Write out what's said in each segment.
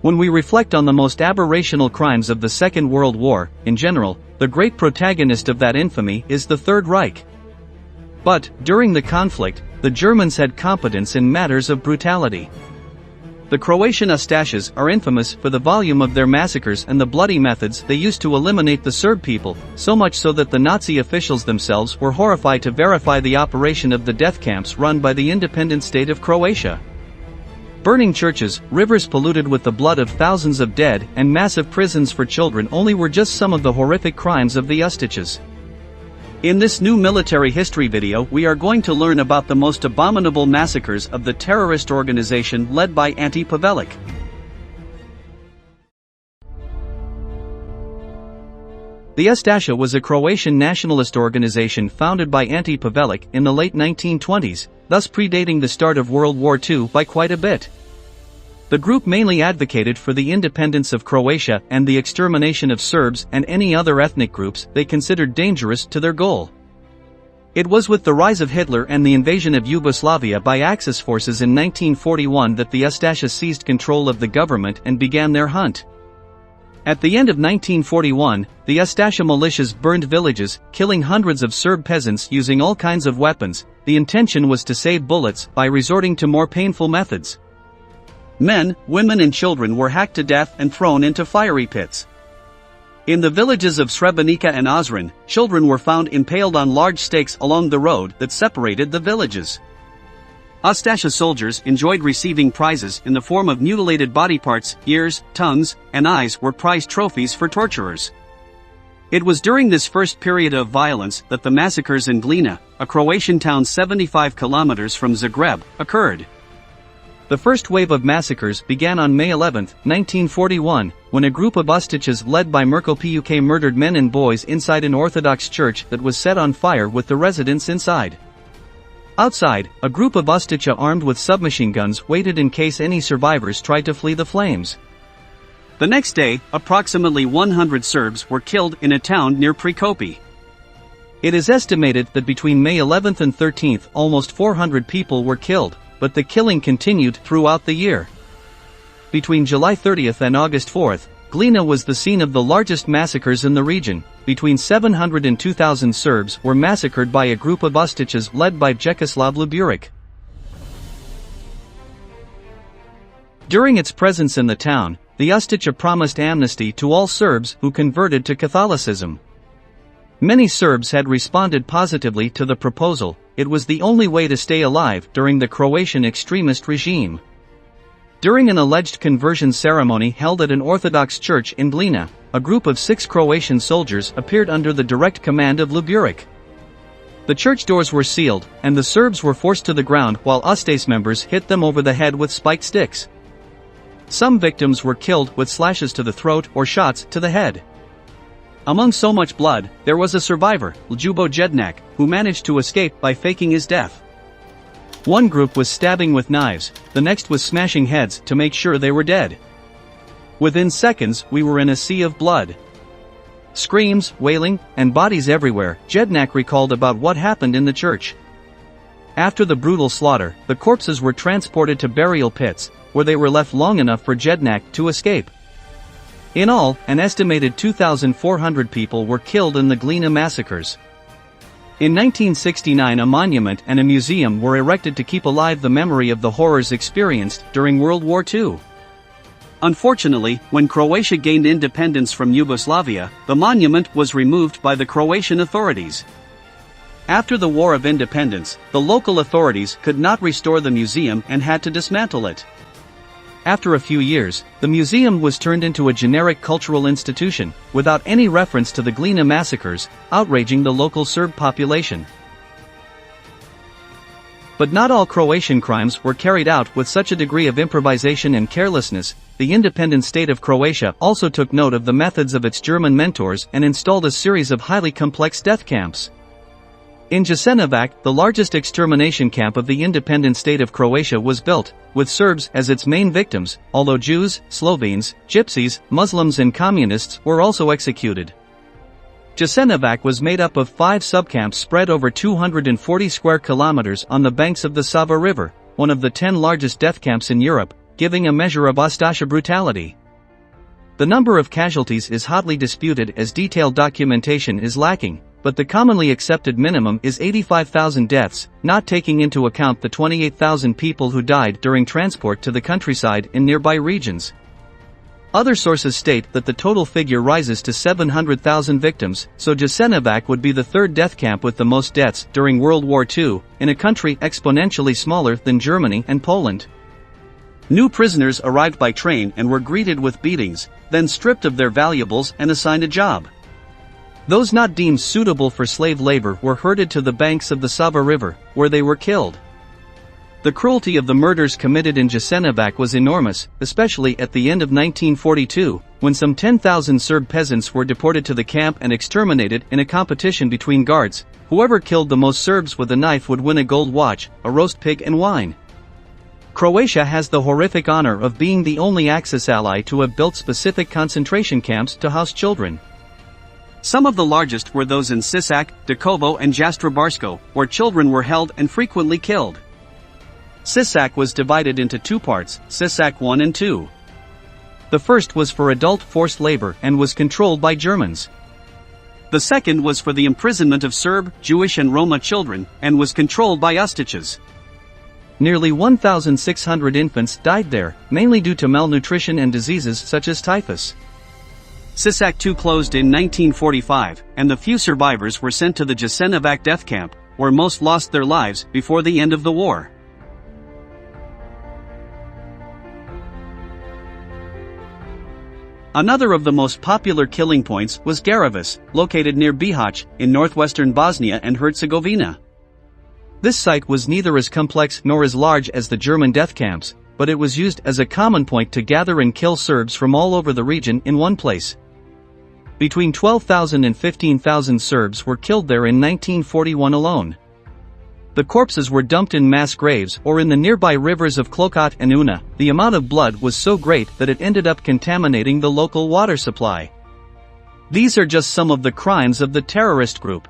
When we reflect on the most aberrational crimes of the Second World War, in general, the great protagonist of that infamy is the Third Reich. But, during the conflict, the Germans had competence in matters of brutality. The Croatian Ustashas are infamous for the volume of their massacres and the bloody methods they used to eliminate the Serb people, so much so that the Nazi officials themselves were horrified to verify the operation of the death camps run by the independent state of Croatia. Burning churches, rivers polluted with the blood of thousands of dead, and massive prisons for children only were just some of the horrific crimes of the USTACHAS. In this new military history video, we are going to learn about the most abominable massacres of the terrorist organization led by Ante Pavelic. The Ustasha was a Croatian nationalist organization founded by Ante Pavelic in the late 1920s, thus predating the start of World War II by quite a bit. The group mainly advocated for the independence of Croatia and the extermination of Serbs and any other ethnic groups they considered dangerous to their goal. It was with the rise of Hitler and the invasion of Yugoslavia by Axis forces in 1941 that the Ustasha seized control of the government and began their hunt. At the end of 1941, the Ustasha militias burned villages, killing hundreds of Serb peasants using all kinds of weapons. The intention was to save bullets by resorting to more painful methods. Men, women and children were hacked to death and thrown into fiery pits. In the villages of Srebrenica and Ozren, children were found impaled on large stakes along the road that separated the villages. Ustasha soldiers enjoyed receiving prizes in the form of mutilated body parts. Ears, tongues, and eyes were prized trophies for torturers. It was during this first period of violence that the massacres in Glina, a Croatian town 75 kilometers from Zagreb, occurred. The first wave of massacres began on May 11, 1941, when a group of Ustachas led by Mirko Puk murdered men and boys inside an Orthodox church that was set on fire with the residents inside. Outside, a group of Ustacha armed with submachine guns waited in case any survivors tried to flee the flames. The next day, approximately 100 Serbs were killed in a town near Prekopi. It is estimated that between May 11 and 13 almost 400 people were killed, but the killing continued throughout the year. Between July 30 and August 4, Glina was the scene of the largest massacres in the region. Between 700 and 2,000 Serbs were massacred by a group of Ustachas led by Vjekoslav Ljuburic. During its presence in the town, the Ustacha promised amnesty to all Serbs who converted to Catholicism. Many Serbs had responded positively to the proposal. It was the only way to stay alive during the Croatian extremist regime. During an alleged conversion ceremony held at an Orthodox church in Glina, a group of 6 Croatian soldiers appeared under the direct command of Ljuburic. The church doors were sealed, and the Serbs were forced to the ground while Ustaše members hit them over the head with spiked sticks. Some victims were killed with slashes to the throat or shots to the head. Among so much blood, there was a survivor, Ljubo Jednak, who managed to escape by faking his death. One group was stabbing with knives, the next was smashing heads to make sure they were dead. Within seconds, we were in a sea of blood. Screams, wailing, and bodies everywhere. Jednak recalled about what happened in the church. After the brutal slaughter, the corpses were transported to burial pits, where they were left long enough for Jednak to escape. In all, an estimated 2,400 people were killed in the Glina massacres. In 1969, a monument and a museum were erected to keep alive the memory of the horrors experienced during World War II. Unfortunately, when Croatia gained independence from Yugoslavia, the monument was removed by the Croatian authorities. After the War of Independence, the local authorities could not restore the museum and had to dismantle it. After a few years, the museum was turned into a generic cultural institution, without any reference to the Glina massacres, outraging the local Serb population. But not all Croatian crimes were carried out with such a degree of improvisation and carelessness. The independent state of Croatia also took note of the methods of its German mentors and installed a series of highly complex death camps. In Jasenovac, the largest extermination camp of the independent state of Croatia was built, with Serbs as its main victims, although Jews, Slovenes, Gypsies, Muslims and Communists were also executed. Jasenovac was made up of 5 subcamps spread over 240 square kilometers on the banks of the Sava River, one of the 10 largest death camps in Europe. giving a measure of Ustasha brutality. The number of casualties is hotly disputed as detailed documentation is lacking, but the commonly accepted minimum is 85,000 deaths, not taking into account the 28,000 people who died during transport to the countryside in nearby regions. Other sources state that the total figure rises to 700,000 victims, so Jasenovac would be the third death camp with the most deaths during World War II, in a country exponentially smaller than Germany and Poland. New prisoners arrived by train and were greeted with beatings, then stripped of their valuables and assigned a job. Those not deemed suitable for slave labor were herded to the banks of the Sava River, where they were killed. The cruelty of the murders committed in Jasenovac was enormous, especially at the end of 1942, when some 10,000 Serb peasants were deported to the camp and exterminated in a competition between guards. Whoever killed the most Serbs with a knife would win a gold watch, a roast pig and wine. Croatia has the horrific honor of being the only Axis ally to have built specific concentration camps to house children. Some of the largest were those in Sisak, Đakovo and Jastrobarsko, where children were held and frequently killed. Sisak was divided into two parts, Sisak 1 and 2. The first was for adult forced labor and was controlled by Germans. The second was for the imprisonment of Serb, Jewish and Roma children, and was controlled by USTACHAS. Nearly 1,600 infants died there, mainly due to malnutrition and diseases such as typhus. Sisak 2 closed in 1945, and the few survivors were sent to the Jasenovac death camp, where most lost their lives before the end of the war. Another of the most popular killing points was Garavas, located near Bihać, in northwestern Bosnia and Herzegovina. This site was neither as complex nor as large as the German death camps, but it was used as a common point to gather and kill Serbs from all over the region in one place. Between 12,000 and 15,000 Serbs were killed there in 1941 alone. The corpses were dumped in mass graves or in the nearby rivers of Klokat and Una. The amount of blood was so great that it ended up contaminating the local water supply. These are just some of the crimes of the terrorist group.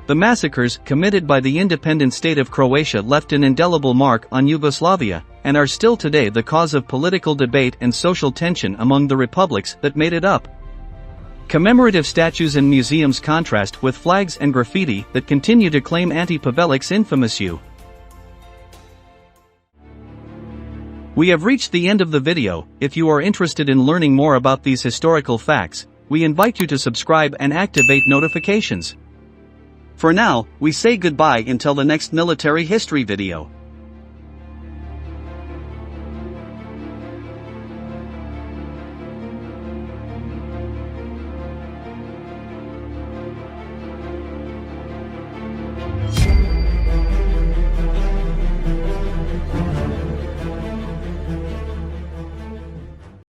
The massacres committed by the independent state of Croatia left an indelible mark on Yugoslavia, and are still today the cause of political debate and social tension among the republics that made it up. Commemorative statues and museums contrast with flags and graffiti that continue to claim Ante Pavelic's infamous U. We have reached the end of the video. If you are interested in learning more about these historical facts, we invite you to subscribe and activate notifications. For now, we say goodbye until the next military history video.